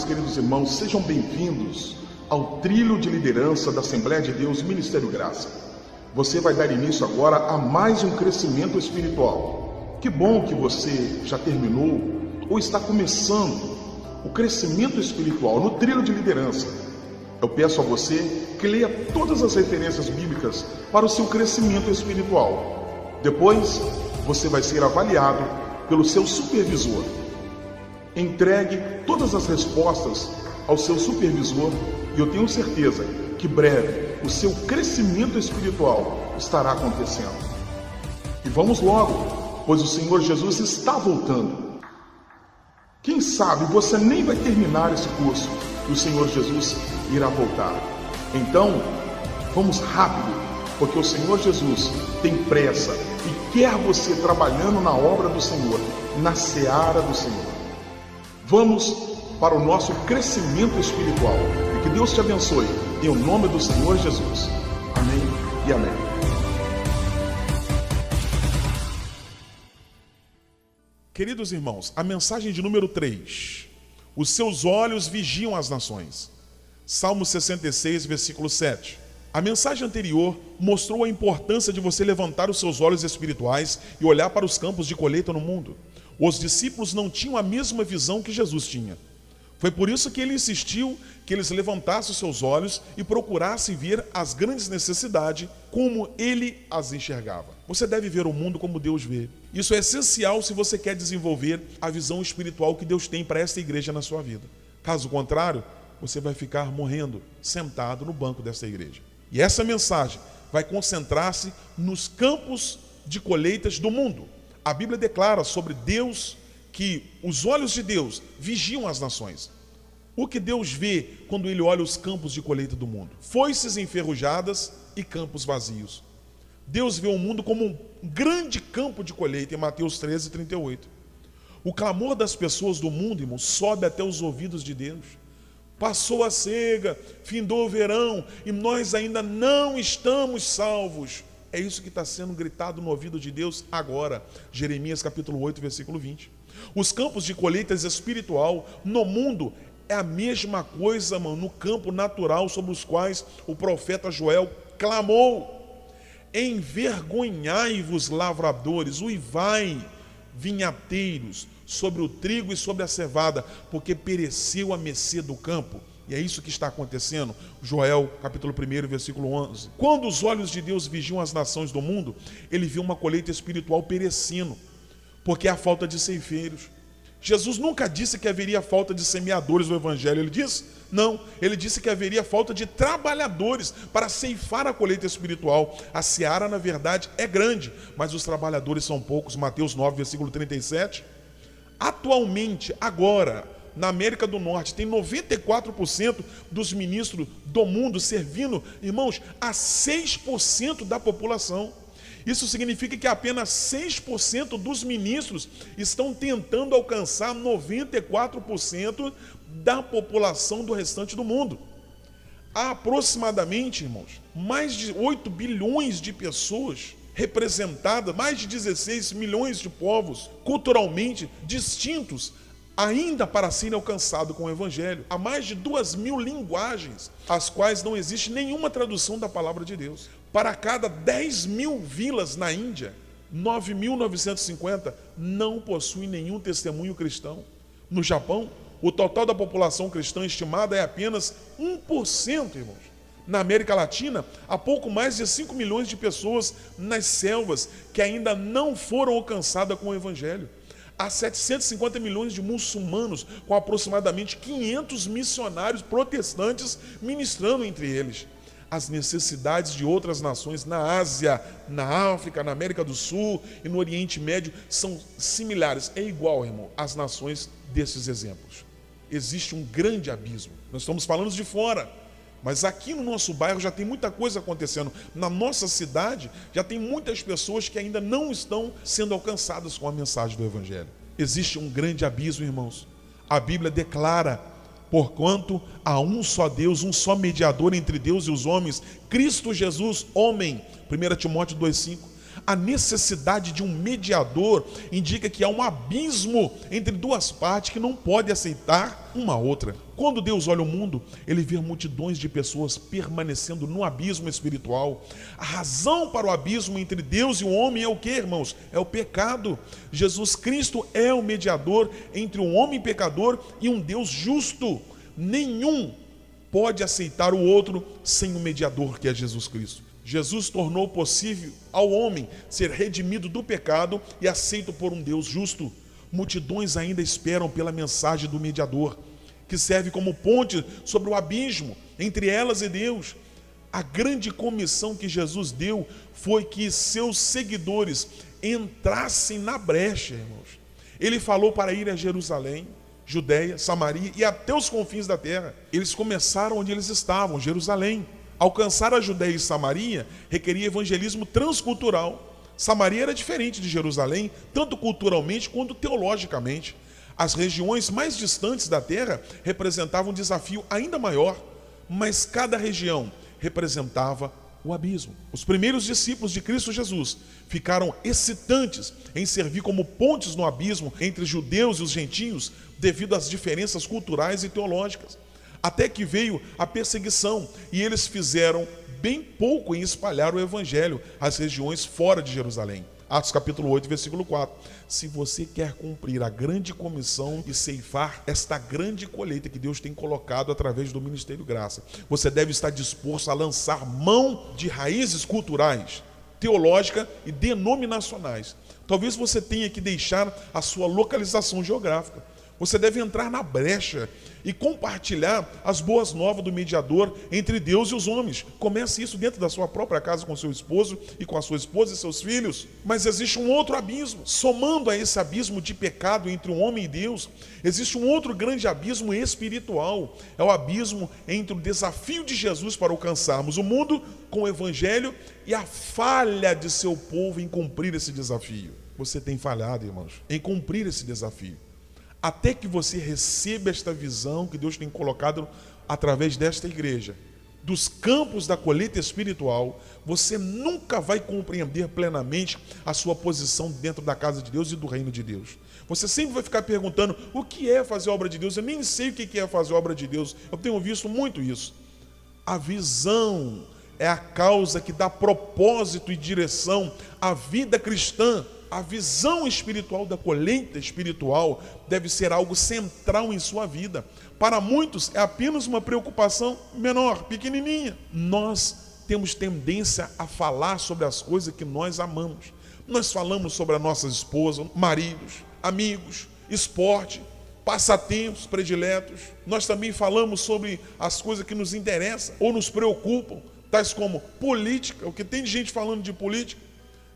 meus queridos irmãos, sejam bem-vindos ao trilho de liderança da Assembleia de Deus Ministério Graça. Você vai dar início agora a mais um crescimento espiritual. Que bom que você já terminou ou está começando o crescimento espiritual no trilho de liderança. Eu peço a você que leia todas as referências bíblicas para o seu crescimento espiritual. Depois, você vai ser avaliado pelo seu supervisor. Entregue todas as respostas ao seu supervisor e eu tenho certeza que breve o seu crescimento espiritual estará acontecendo. E vamos logo, pois o Senhor Jesus está voltando. Quem sabe você nem vai terminar esse curso e o Senhor Jesus irá voltar. Então, vamos rápido, porque o Senhor Jesus tem pressa e quer você trabalhando na obra do Senhor, na seara do Senhor. Vamos para o nosso crescimento espiritual. E que Deus te abençoe, em o nome do Senhor Jesus. Amém e amém. Queridos irmãos, a mensagem de número 3. Os seus olhos vigiam as nações. Salmo 66, versículo 7. A mensagem anterior mostrou a importância de você levantar os seus olhos espirituais e olhar para os campos de colheita no mundo. Os discípulos não tinham a mesma visão que Jesus tinha. Foi por isso que ele insistiu que eles levantassem os seus olhos e procurassem ver as grandes necessidades como ele as enxergava. Você deve ver o mundo como Deus vê. Isso é essencial se você quer desenvolver a visão espiritual que Deus tem para esta igreja na sua vida. Caso contrário, você vai ficar morrendo sentado no banco desta igreja. E essa mensagem vai concentrar-se nos campos de colheitas do mundo. A Bíblia declara sobre Deus que os olhos de Deus vigiam as nações. O que Deus vê quando ele olha os campos de colheita do mundo? Foices enferrujadas e campos vazios. Deus vê o mundo como um grande campo de colheita em Mateus 13, 38. O clamor das pessoas do mundo, irmão, sobe até os ouvidos de Deus. Passou a cega, findou o verão e nós ainda não estamos salvos. É isso que está sendo gritado no ouvido de Deus agora. Jeremias capítulo 8, versículo 20. Os campos de colheitas espiritual no mundo é a mesma coisa, mano, no campo natural sobre os quais o profeta Joel clamou. Envergonhai-vos, lavradores, uivai, vinhateiros, sobre o trigo e sobre a cevada, porque pereceu a mercê do campo. E é isso que está acontecendo. Joel, capítulo 1, versículo 11. Quando os olhos de Deus vigiam as nações do mundo, ele viu uma colheita espiritual perecendo, porque é a falta de ceifeiros. Jesus nunca disse que haveria falta de semeadores no evangelho. Ele disse? Não. Ele disse que haveria falta de trabalhadores para ceifar a colheita espiritual. A seara, na verdade, é grande, mas os trabalhadores são poucos. Mateus 9, versículo 37. Atualmente, agora, na América do Norte, tem 94% dos ministros do mundo servindo, irmãos, a 6% da população. Isso significa que apenas 6% dos ministros estão tentando alcançar 94% da população do restante do mundo. Há aproximadamente, irmãos, mais de 8 bilhões de pessoas representadas, mais de 16 milhões de povos culturalmente distintos, ainda para serem alcançados com o Evangelho. Há mais de 2.000 linguagens, as quais não existe nenhuma tradução da palavra de Deus. Para cada 10.000 vilas na Índia, 9.950 não possuem nenhum testemunho cristão. No Japão, o total da população cristã estimada é apenas 1%, irmãos. Na América Latina, há pouco mais de 5 milhões de pessoas nas selvas que ainda não foram alcançadas com o Evangelho. Há 750 milhões de muçulmanos, com aproximadamente 500 missionários protestantes ministrando entre eles. As necessidades de outras nações na Ásia, na África, na América do Sul e no Oriente Médio são similares. É igual, irmão, às nações desses exemplos. Existe um grande abismo. Nós estamos falando de fora, mas aqui no nosso bairro já tem muita coisa acontecendo. Na nossa cidade já tem muitas pessoas que ainda não estão sendo alcançadas com a mensagem do Evangelho. Existe um grande abismo, irmãos. A Bíblia declara: porquanto há um só Deus, um só mediador entre Deus e os homens, Cristo Jesus, homem. 1 Timóteo 2,5. A necessidade de um mediador indica que há um abismo entre duas partes que não podem aceitar uma outra. Quando Deus olha o mundo, ele vê multidões de pessoas permanecendo no abismo espiritual. A razão para o abismo entre Deus e o homem é o que, irmãos? É o pecado. Jesus Cristo é o mediador entre um homem pecador e um Deus justo. Nenhum pode aceitar o outro sem o mediador, que é Jesus Cristo. Jesus tornou possível ao homem ser redimido do pecado e aceito por um Deus justo. Multidões ainda esperam pela mensagem do mediador, que serve como ponte sobre o abismo entre elas e Deus. A grande comissão que Jesus deu foi que seus seguidores entrassem na brecha, irmãos. Ele falou para ir a Jerusalém, Judeia, Samaria e até os confins da terra. Eles começaram onde eles estavam, Jerusalém. Alcançar a Judeia e Samaria requeria evangelismo transcultural. Samaria era diferente de Jerusalém, tanto culturalmente quanto teologicamente. As regiões mais distantes da terra representavam um desafio ainda maior, mas cada região representava o abismo. Os primeiros discípulos de Cristo Jesus ficaram excitantes em servir como pontes no abismo entre os judeus e os gentios, devido às diferenças culturais e teológicas. Até que veio a perseguição e eles fizeram bem pouco em espalhar o evangelho às regiões fora de Jerusalém. Atos capítulo 8, versículo 4. Se você quer cumprir a grande comissão e ceifar esta grande colheita que Deus tem colocado através do Ministério Graça, você deve estar disposto a lançar mão de raízes culturais, teológicas e denominacionais. Talvez você tenha que deixar a sua localização geográfica. Você deve entrar na brecha e compartilhar as boas novas do mediador entre Deus e os homens. Comece isso dentro da sua própria casa com seu esposo e com a sua esposa e seus filhos. Mas existe um outro abismo. Somando a esse abismo de pecado entre o homem e Deus, existe um outro grande abismo espiritual. É o abismo entre o desafio de Jesus para alcançarmos o mundo com o evangelho e a falha de seu povo em cumprir esse desafio. Você tem falhado, irmãos, em cumprir esse desafio. Até que você receba esta visão que Deus tem colocado através desta igreja, dos campos da colheita espiritual, você nunca vai compreender plenamente a sua posição dentro da casa de Deus e do reino de Deus. Você sempre vai ficar perguntando, o que é fazer a obra de Deus? Eu nem sei o que é fazer a obra de Deus. Eu tenho visto muito isso. A visão é a causa que dá propósito e direção à vida cristã. A visão espiritual da colheita espiritual deve ser algo central em sua vida. Para muitos é apenas uma preocupação menor, pequenininha. Nós temos tendência a falar sobre as coisas que nós amamos. Nós falamos sobre a nossa esposa, maridos, amigos, esporte, passatempos prediletos. Nós também falamos sobre as coisas que nos interessam ou nos preocupam, tais como política, o que tem de gente falando de política,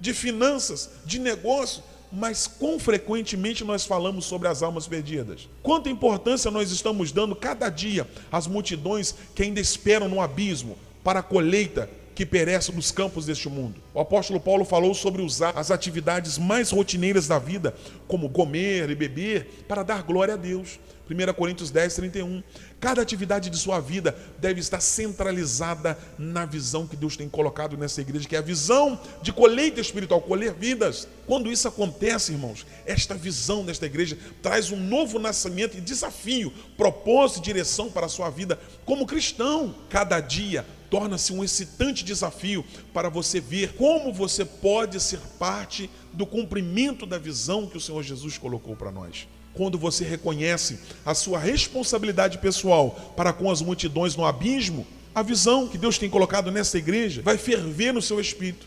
de finanças, de negócio, mas quão frequentemente nós falamos sobre as almas perdidas? Quanta importância nós estamos dando cada dia às multidões que ainda esperam no abismo para a colheita que perece nos campos deste mundo? O apóstolo Paulo falou sobre usar as atividades mais rotineiras da vida, como comer e beber, para dar glória a Deus. 1 Coríntios 10, 31. Cada atividade de sua vida deve estar centralizada na visão que Deus tem colocado nessa igreja, que é a visão de colheita espiritual, colher vidas. Quando isso acontece, irmãos, esta visão desta igreja traz um novo nascimento e desafio, propósito e direção para a sua vida como cristão. Cada dia torna-se um excitante desafio para você ver como você pode ser parte do cumprimento da visão que o Senhor Jesus colocou para nós. Quando você reconhece a sua responsabilidade pessoal para com as multidões no abismo, a visão que Deus tem colocado nessa igreja vai ferver no seu espírito.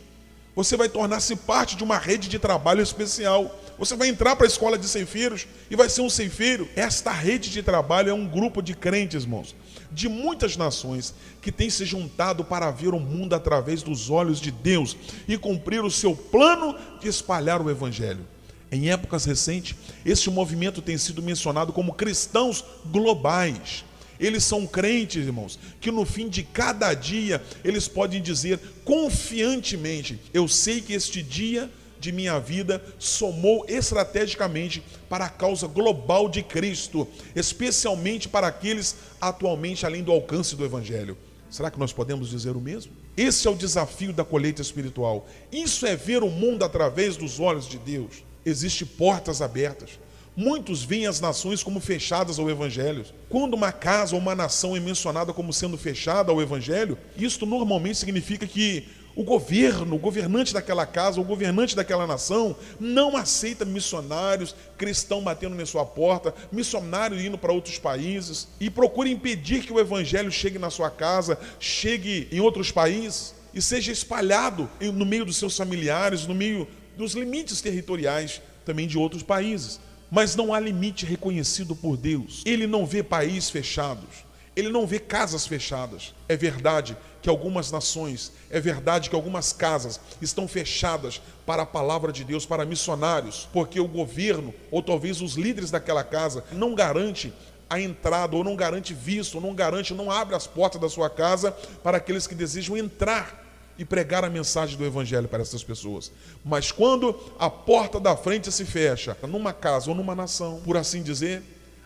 Você vai tornar-se parte de uma rede de trabalho especial. Você vai entrar para a escola de ceifeiros e vai ser um ceifeiro. Esta rede de trabalho é um grupo de crentes, irmãos, de muitas nações que tem se juntado para ver o mundo através dos olhos de Deus e cumprir o seu plano de espalhar o evangelho. Em épocas recentes, este movimento tem sido mencionado como cristãos globais. Eles são crentes, irmãos, que no fim de cada dia, eles podem dizer confiantemente, eu sei que este dia de minha vida somou estrategicamente para a causa global de Cristo, especialmente para aqueles atualmente além do alcance do Evangelho. Será que nós podemos dizer o mesmo? Esse é o desafio da colheita espiritual. Isso é ver o mundo através dos olhos de Deus. Existem portas abertas. Muitos veem as nações como fechadas ao Evangelho. Quando uma casa ou uma nação é mencionada como sendo fechada ao Evangelho, isto normalmente significa que o governante daquela casa, o governante daquela nação, não aceita missionários, cristãos batendo na sua porta, missionários indo para outros países, e procura impedir que o Evangelho chegue na sua casa, chegue em outros países, e seja espalhado no meio dos seus familiares, no meio dos limites territoriais também de outros países. Mas não há limite reconhecido por Deus. Ele não vê países fechados, ele não vê casas fechadas. É verdade que algumas nações, é verdade que algumas casas estão fechadas para a palavra de Deus, para missionários, porque o governo, ou talvez os líderes daquela casa, não garante a entrada, ou não garante visto, ou não abre as portas da sua casa para aqueles que desejam entrar e pregar a mensagem do Evangelho para essas pessoas. Mas quando a porta da frente se fecha, numa casa ou numa nação, por assim dizer,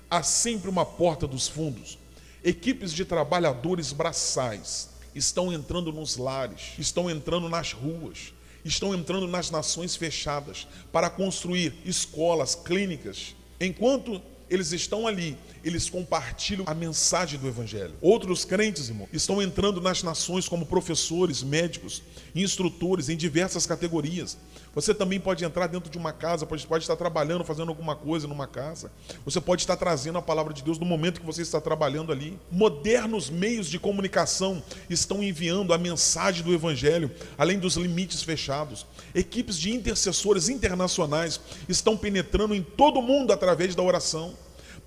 há sempre uma porta dos fundos. Equipes de trabalhadores braçais estão entrando nos lares, estão entrando nas ruas, estão entrando nas nações fechadas para construir escolas, clínicas. Enquanto eles estão ali, eles compartilham a mensagem do Evangelho. Outros crentes, irmão, estão entrando nas nações como professores, médicos, instrutores em diversas categorias. Você também pode entrar dentro de uma casa, pode estar trabalhando, fazendo alguma coisa numa casa. Você pode estar trazendo a palavra de Deus no momento que você está trabalhando ali. Modernos meios de comunicação estão enviando a mensagem do Evangelho, além dos limites fechados. Equipes de intercessores internacionais estão penetrando em todo o mundo através da oração.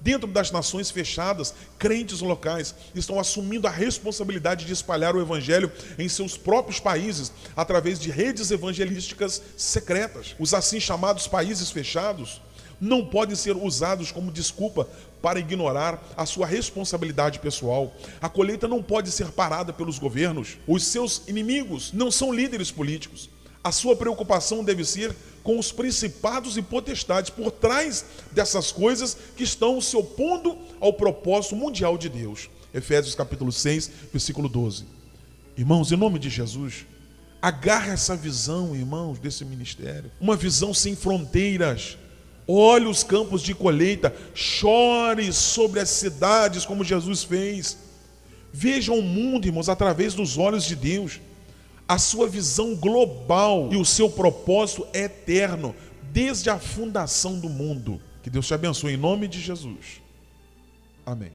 Dentro das nações fechadas, crentes locais estão assumindo a responsabilidade de espalhar o Evangelho em seus próprios países através de redes evangelísticas secretas. Os assim chamados países fechados não podem ser usados como desculpa para ignorar a sua responsabilidade pessoal. A colheita não pode ser parada pelos governos. Os seus inimigos não são líderes políticos. A sua preocupação deve ser com os principados e potestades por trás dessas coisas que estão se opondo ao propósito mundial de Deus. Efésios capítulo 6, versículo 12. Irmãos, em nome de Jesus, agarre essa visão, irmãos, desse ministério. Uma visão sem fronteiras. Olhe os campos de colheita, chore sobre as cidades como Jesus fez. Veja o mundo, irmãos, através dos olhos de Deus. A sua visão global e o seu propósito é eterno, desde a fundação do mundo. Que Deus te abençoe em nome de Jesus. Amém.